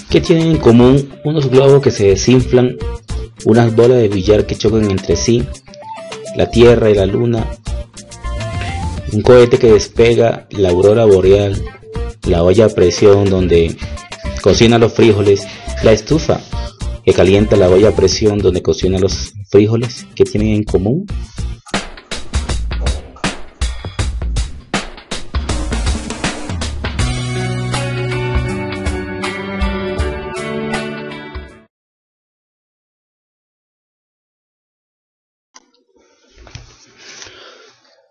¿Qué tienen en común unos globos que se desinflan, unas bolas de billar que chocan entre sí, la Tierra y la Luna, un cohete que despega, la aurora boreal, la olla a presión donde cocina los frijoles, la estufa que calienta la olla a presión donde cocina los frijoles? ¿Qué tienen en común?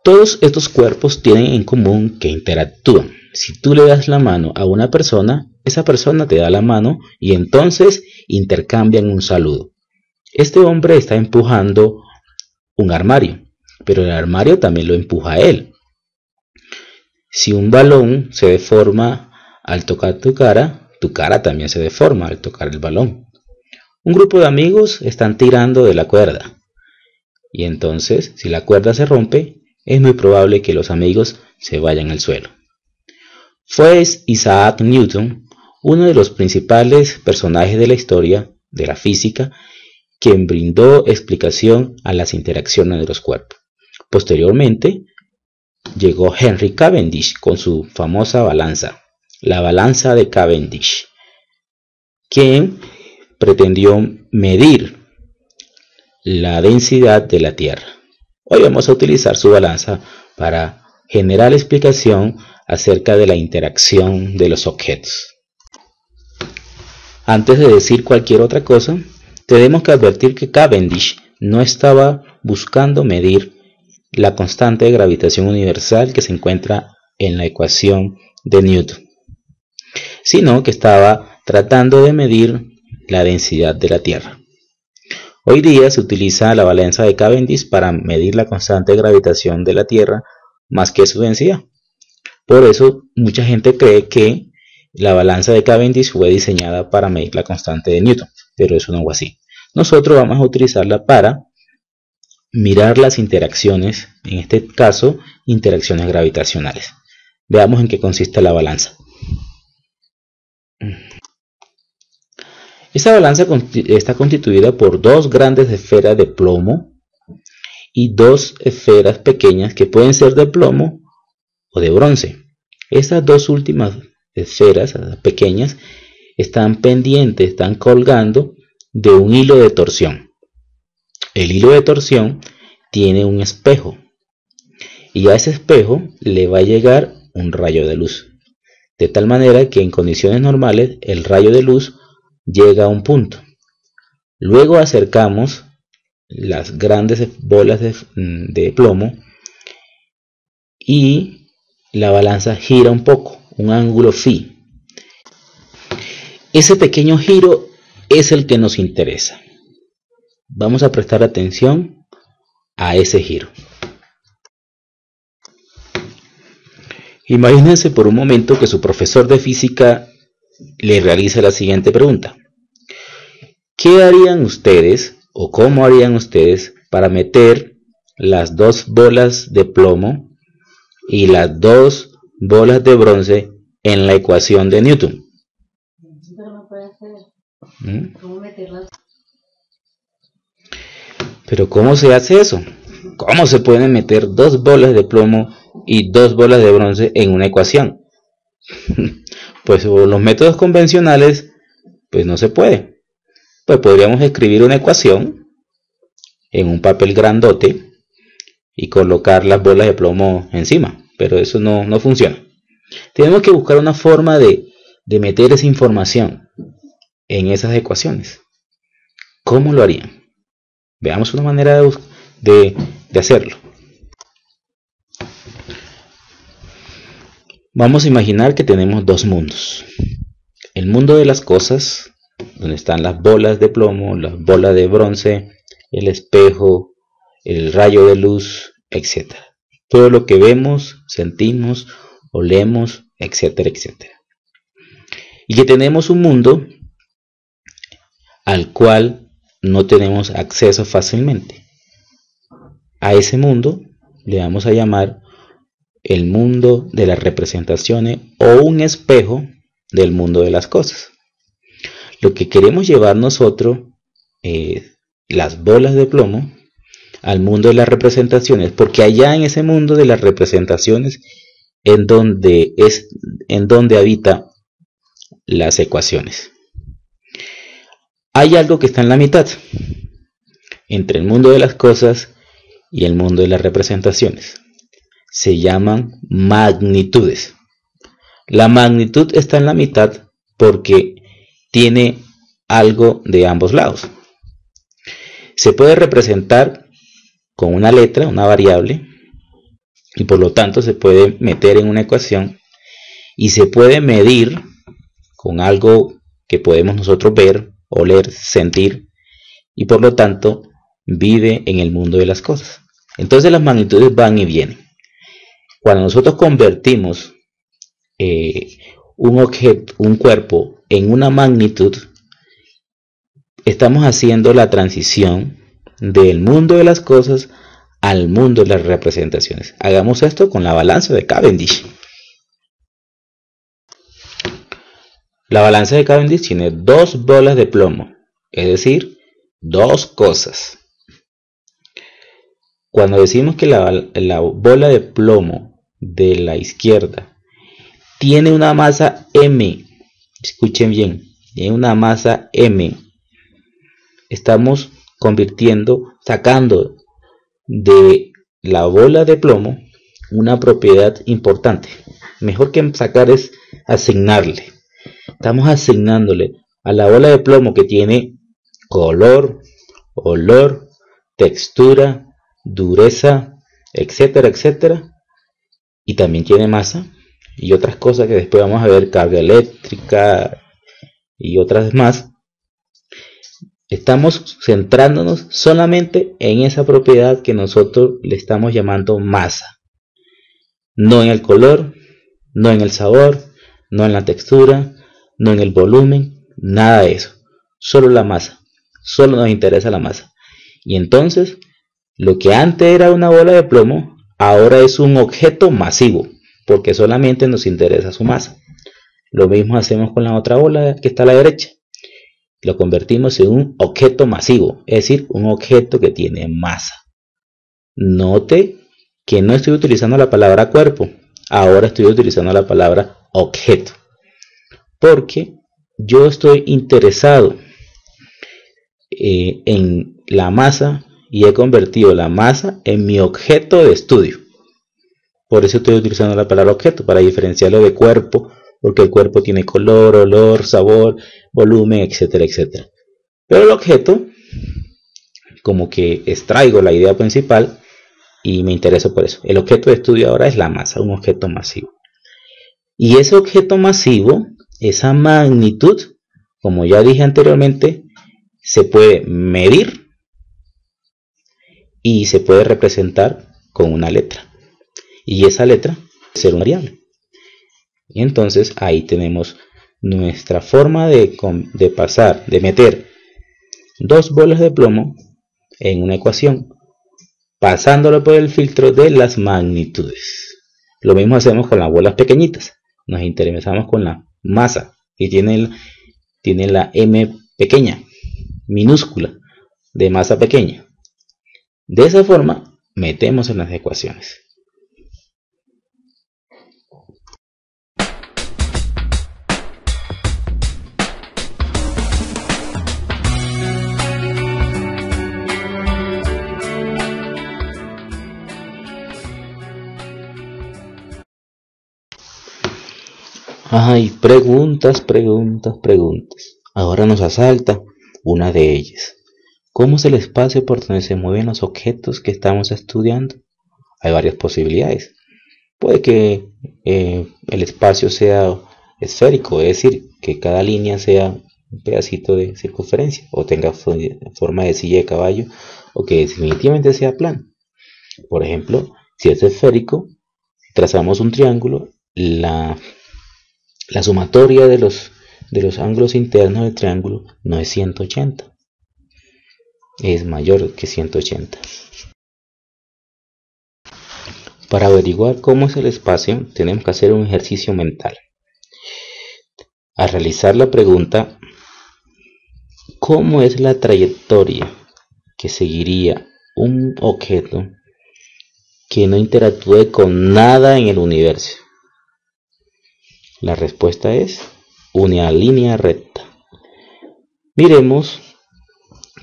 Todos estos cuerpos tienen en común que interactúan. Si tú le das la mano a una persona, esa persona te da la mano y entonces intercambian un saludo. Este hombre está empujando un armario, pero el armario también lo empuja a él. Si un balón se deforma al tocar tu cara también se deforma al tocar el balón. Un grupo de amigos están tirando de la cuerda y entonces, si la cuerda se rompe, es muy probable que los amigos se vayan al suelo. Fue Isaac Newton, uno de los principales personajes de la historia de la física, quien brindó explicación a las interacciones de los cuerpos. Posteriormente, llegó Henry Cavendish con su famosa balanza, la balanza de Cavendish, quien pretendió medir la densidad de la Tierra. Hoy vamos a utilizar su balanza para generar explicación acerca de la interacción de los objetos. Antes de decir cualquier otra cosa, tenemos que advertir que Cavendish no estaba buscando medir la constante de gravitación universal que se encuentra en la ecuación de Newton, sino que estaba tratando de medir la densidad de la Tierra. Hoy día se utiliza la balanza de Cavendish para medir la constante de gravitación de la Tierra más que su densidad. Por eso mucha gente cree que la balanza de Cavendish fue diseñada para medir la constante de Newton, pero eso no fue así. Nosotros vamos a utilizarla para mirar las interacciones, en este caso interacciones gravitacionales. Veamos en qué consiste la balanza. Esta balanza está constituida por dos grandes esferas de plomo y dos esferas pequeñas que pueden ser de plomo o de bronce. Estas dos últimas esferas pequeñas están pendientes, están colgando de un hilo de torsión. El hilo de torsión tiene un espejo y a ese espejo le va a llegar un rayo de luz, de tal manera que en condiciones normales el rayo de luz llega a un punto. Luego acercamos las grandes bolas de plomo y la balanza gira un poco, un ángulo phi. Ese pequeño giro es el que nos interesa. Vamos a prestar atención a ese giro. Imagínense por un momento que su profesor de física le realiza la siguiente pregunta: ¿qué harían ustedes o cómo harían ustedes para meter las dos bolas de plomo y las dos bolas de bronce en la ecuación de Newton? Pero no puede hacer. ¿Cómo meterlas? Pero ¿cómo se hace eso? ¿Cómo se pueden meter dos bolas de plomo y dos bolas de bronce en una ecuación? Pues por los métodos convencionales, pues no se puede. Pues podríamos escribir una ecuación en un papel grandote y colocar las bolas de plomo encima, pero eso no funciona. Tenemos que buscar una forma de meter esa información en esas ecuaciones. ¿Cómo lo harían? Veamos una manera de hacerlo. Vamos a imaginar que tenemos dos mundos. El mundo de las cosas, donde están las bolas de plomo, las bolas de bronce, el espejo, el rayo de luz, etc. Todo lo que vemos, sentimos, olemos, etcétera, etcétera. Y que tenemos un mundo al cual no tenemos acceso fácilmente. A ese mundo le vamos a llamar el mundo de las representaciones o un espejo del mundo de las cosas. Lo que queremos llevar nosotros es las bolas de plomo al mundo de las representaciones, porque allá en ese mundo de las representaciones en donde habita las ecuaciones. Hay algo que está en la mitad entre el mundo de las cosas y el mundo de las representaciones. Se llaman magnitudes. La magnitud está en la mitad porque tiene algo de ambos lados. Se puede representar con una letra, una variable, y por lo tanto se puede meter en una ecuación, y se puede medir con algo que podemos nosotros ver, oler, sentir, y por lo tanto vive en el mundo de las cosas. Entonces las magnitudes van y vienen. Cuando nosotros convertimos un objeto, un cuerpo, en una magnitud, estamos haciendo la transición del mundo de las cosas al mundo de las representaciones. Hagamos esto con la balanza de Cavendish. La balanza de Cavendish tiene dos bolas de plomo, es decir, dos cosas. Cuando decimos que la bola de plomo de la izquierda tiene una masa M, escuchen bien, tiene una masa M, estamos sacando de la bola de plomo una propiedad importante. Mejor que sacar es asignarle. Estamos asignándole a la bola de plomo, que tiene color, olor, textura, dureza, etcétera, etcétera, y también tiene masa y otras cosas que después vamos a ver, carga eléctrica y otras más. Estamos centrándonos solamente en esa propiedad que nosotros le estamos llamando masa, no en el color, no en el sabor, no en la textura, no en el volumen, nada de eso, solo la masa. Solo nos interesa la masa. Y entonces lo que antes era una bola de plomo ahora es un objeto masivo, porque solamente nos interesa su masa. Lo mismo hacemos con la otra bola que está a la derecha. Lo convertimos en un objeto masivo, es decir, un objeto que tiene masa. Note que no estoy utilizando la palabra cuerpo, ahora estoy utilizando la palabra objeto, porque yo estoy interesado en la masa y he convertido la masa en mi objeto de estudio. Por eso estoy utilizando la palabra objeto, para diferenciarlo de cuerpo, porque el cuerpo tiene color, olor, sabor, volumen, etcétera, etcétera. Pero el objeto, como que extraigo la idea principal y me intereso por eso. El objeto de estudio ahora es la masa, un objeto masivo. Y ese objeto masivo, esa magnitud, como ya dije anteriormente, se puede medir y se puede representar con una letra. Y esa letra puede ser una variable. Y entonces ahí tenemos nuestra forma de meter dos bolas de plomo en una ecuación, pasándolo por el filtro de las magnitudes. Lo mismo hacemos con las bolas pequeñitas. Nos interesamos con la masa, que tiene la M pequeña, minúscula, de masa pequeña. De esa forma metemos en las ecuaciones. Ay, preguntas. Ahora nos asalta una de ellas. ¿Cómo es el espacio por donde se mueven los objetos que estamos estudiando? Hay varias posibilidades. Puede que el espacio sea esférico, es decir, que cada línea sea un pedacito de circunferencia, o tenga forma de silla de caballo, o que definitivamente sea plano. Por ejemplo, si es esférico, trazamos un triángulo, la sumatoria de de los ángulos internos del triángulo no es 180. Es mayor que 180. Para averiguar cómo es el espacio, tenemos que hacer un ejercicio mental. Al realizar la pregunta, ¿cómo es la trayectoria que seguiría un objeto que no interactúe con nada en el universo? La respuesta es una línea recta. Miremos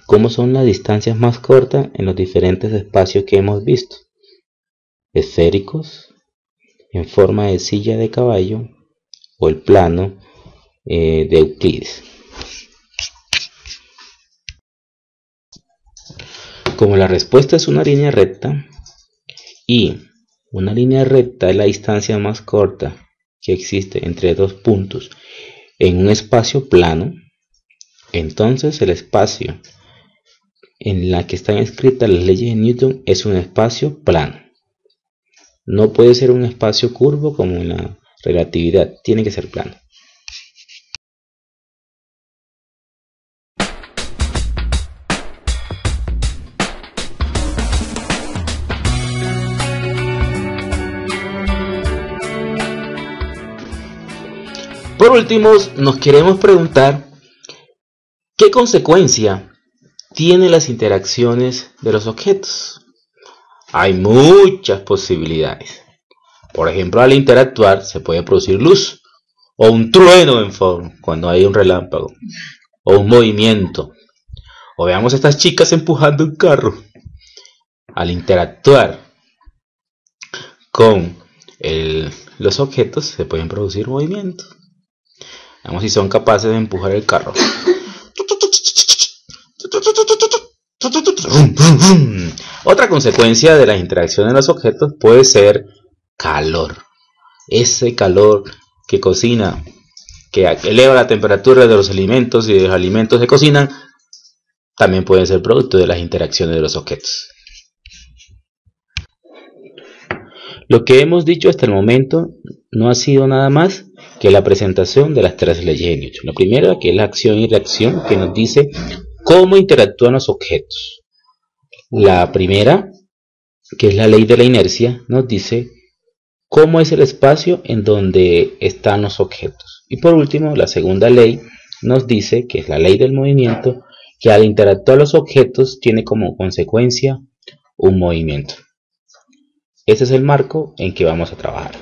cómo son las distancias más cortas en los diferentes espacios que hemos visto. Esféricos, en forma de silla de caballo, o el plano de Euclides. Como la respuesta es una línea recta, y una línea recta es la distancia más corta que existe entre dos puntos en un espacio plano, entonces el espacio en la que están escritas las leyes de Newton es un espacio plano. No puede ser un espacio curvo como en la relatividad, tiene que ser plano. Por último, nos queremos preguntar ¿qué consecuencia tienen las interacciones de los objetos? Hay muchas posibilidades. Por ejemplo, al interactuar se puede producir luz, o un trueno en forma cuando hay un relámpago, o un movimiento. O veamos a estas chicas empujando un carro. Al interactuar con los objetos se pueden producir movimientos. Veamos si son capaces de empujar el carro. Otra consecuencia de las interacciones de los objetos puede ser calor. Ese calor que cocina, que eleva la temperatura de los alimentos y de los alimentos se cocinan, también puede ser producto de las interacciones de los objetos. Lo que hemos dicho hasta el momento no ha sido nada más que la presentación de las tres leyes de Newton. La primera, que es la acción y reacción, que nos dice cómo interactúan los objetos. La primera, que es la ley de la inercia, nos dice cómo es el espacio en donde están los objetos. Y por último, la segunda ley nos dice, que es la ley del movimiento, que al interactuar los objetos tiene como consecuencia un movimiento. Ese es el marco en que vamos a trabajar.